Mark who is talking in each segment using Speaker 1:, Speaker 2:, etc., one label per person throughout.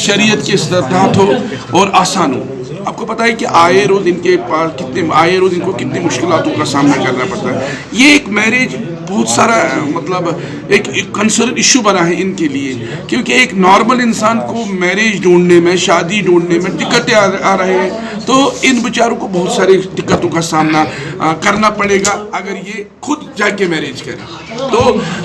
Speaker 1: शरीयत के तहत हो और आसान हो। आपको पता है कि आए रोज इनको कितनी मुश्किलातों का सामना करना पड़ता है। ये एक मैरिज बहुत सारा मतलब एक कंसर्न इशू बना है इनके लिए, क्योंकि एक नॉर्मल इंसान को मैरिज ढूंढने में, शादी ढूंढने में दिक्कतें आ रहे हैं, तो इन बेचारों को बहुत सारी दिक्कतों का सामना करना पड़ेगा अगर ये खुद जाके मैरिज करें। तो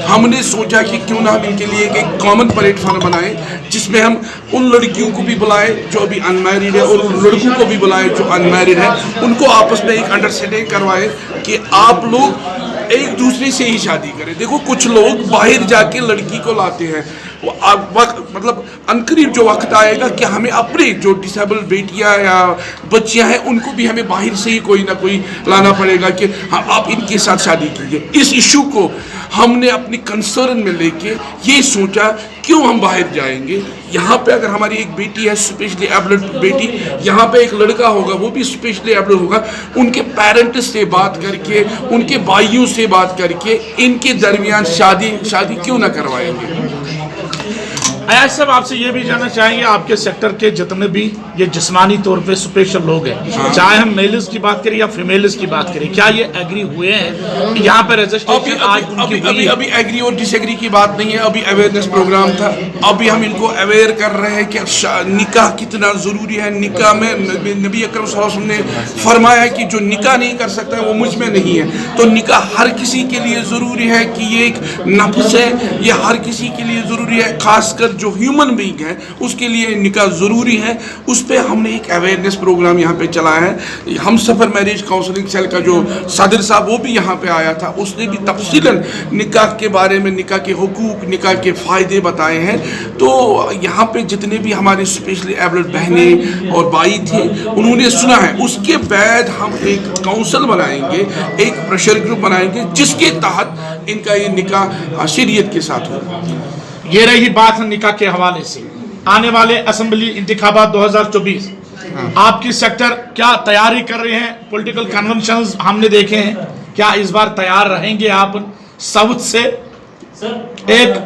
Speaker 1: हमने सोचा कि क्यों ना हम इनके लिए एक कॉमन प्लेटफॉर्म बनाएं, जिसमें हम उन लड़कियों को भी बुलाएं जो अभी अनमैरिड है और उन लड़कों को भी बुलाएं जो अनमैरिड है, उनको आपस में एक अंडरस्टैंडिंग करवाएं कि आप लोग एक दूसरे से ही शादी करें। देखो कुछ लोग बाहर जाके लड़की को लाते हैं, मतलब अनकरीब जो वक्त आएगा कि हमें अपने जो डिसेबल बेटियां या बच्चियां हैं उनको भी हमें बाहर से ही कोई ना कोई लाना पड़ेगा कि हाँ आप इनके साथ शादी कीजिए। इस इशू को हमने अपनी कंसर्न में लेके ये सोचा क्यों हम बाहर जाएंगे। यहाँ पे अगर हमारी एक बेटी है स्पेशली एबल्ड बेटी, यहाँ पे एक लड़का होगा वो भी स्पेशली एबल्ड होगा, उनके पेरेंट्स से बात करके, उनके भाइयों से बात करके इनके दरमियान शादी क्यों ना करवाएंगे।
Speaker 2: अयाज साहब आपसे ये भी जानना चाहेंगे, आपके सेक्टर के जितने भी ये जिस्मानी तौर पे स्पेशल लोग हैं, चाहे हम मेल्स की बात करें या फीमेल्स की बात करें, क्या ये एग्री हुए हैं कि यहाँ पे रजिस्ट्रेशन आज उनकी
Speaker 1: अभी एग्री और डिसएग्री की बात नहीं है। अभी अवेयरनेस प्रोग्राम था, अभी हम इनको अवेयर कर रहे हैं कि निकाह कितना ज़रूरी है। निकाह में नबी अकरम सल्लल्लाहु अलैहि वसल्लम ने फरमाया कि जो निकाह नहीं कर सकता है वो मुझ में नहीं है। तो निकाह हर किसी के लिए ज़रूरी है कि ये एक नफ्स है, ये हर किसी के लिए ज़रूरी है, खासकर जो ह्यूमन बीइंग है उसके लिए निकाह ज़रूरी है। उस पे हमने एक अवेयरनेस प्रोग्राम यहाँ पे चलाया है। हम सफ़र मैरिज काउंसलिंग सेल का जो सदर साहब वो भी यहाँ पे आया था, उसने भी तफसीलन निकाह के बारे में, निकाह के हुकूक, निकाह के फ़ायदे बताए हैं। तो यहाँ पे जितने भी हमारे स्पेशली एबल्ड बहनें और भाई थे उन्होंने सुना है। उसके बाद हम एक काउंसिल बनाएंगे, एक प्रेशर ग्रुप बनाएंगे जिसके तहत इनका ये निकाह शरीयत के साथ होगा।
Speaker 2: ये रही बात निकाह के हवाले से। आने वाले असेंबली इंतखाबात 2024 आपकी सेक्टर क्या तैयारी कर रहे हैं? पॉलिटिकल कन्वेंशंस हमने देखे हैं, क्या इस बार तैयार रहेंगे आप साउथ से? एक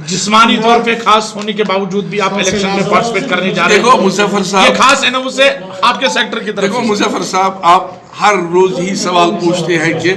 Speaker 2: जिस्मानी तौर पे खास होने के बावजूद भी आप इलेक्शन में पार्टिसिपेट करने जा रहे हैं।
Speaker 1: देखो मुजफ्फर साहब,
Speaker 2: ये खास है ना उसे आपके सेक्टर की तरफ।
Speaker 1: देखो मुजफ्फर साहब, आप हर रोज ही सवाल पूछते हैं कि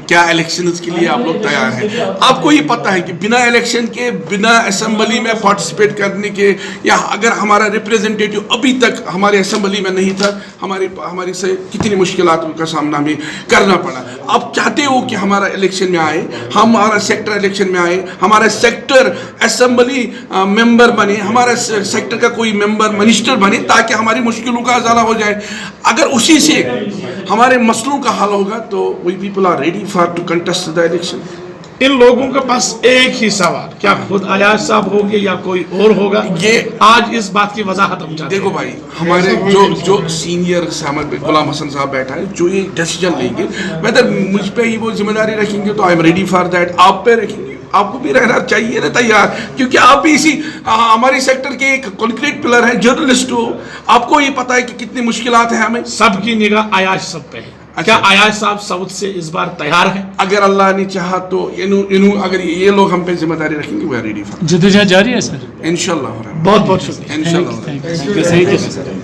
Speaker 1: क्या इलेक्शंस के लिए आप लोग तैयार हैं। आपको ये पता है कि बिना इलेक्शन के, बिना असेंबली में पार्टिसिपेट करने के, या अगर हमारा रिप्रेजेंटेटिव अभी तक हमारे असेंबली में नहीं था, हमारी से कितनी मुश्किलातों का सामना हमें करना पड़ा। आप चाहते हो कि हमारा इलेक्शन में आए, हमारा सेक्टर इलेक्शन में आए, हमारा सेक्टर असेंबली मेंबर बने, हमारा सेक्टर का कोई मेंबर मिनिस्टर बने, ताकि हमारी मुश्किलों का अजाला हो जाए। अगर उसी से हमारे मसलों का हल होगा तो we people are ready for to contest the election.
Speaker 2: इन लोगों के पास एक ही सवाल, क्या खुद अयाज साहब होंगे या कोई और होगा?
Speaker 1: ये
Speaker 2: आज इस बात की वजाहत हम चाहते हैं।
Speaker 1: देखो भाई, हमारे जो सीनियर गुलाम हसन साहब बैठा है, जो ये डिसीजन लेंगे, वेदर मुझ पे ही वो जिम्मेदारी रखेंगे तो I am ready for that. आप पे रखेंगे, आपको भी रहना चाहिए ना तैयार, क्योंकि आप भी इसी हमारे सेक्टर के एक कॉन्क्रीट पिलर है, जर्नलिस्ट हो, आपको ये पता है कि कितनी मुश्किलात है हमें।
Speaker 2: सबकी निगाह अयाज सब पे है। क्या अयाज साहब साउथ से इस बार तैयार हैं?
Speaker 1: अगर अल्लाह ने चाहा तो अगर ये लोग हम पे जिम्मेदारी रखेंगे, वी आर रेडी फॉर।
Speaker 3: जद्दोजहद जारी है सर,
Speaker 1: इंशाल्लाह।
Speaker 2: बहुत बहुत शुक्रिया।
Speaker 1: इंशाल्लाह।
Speaker 3: Thank you.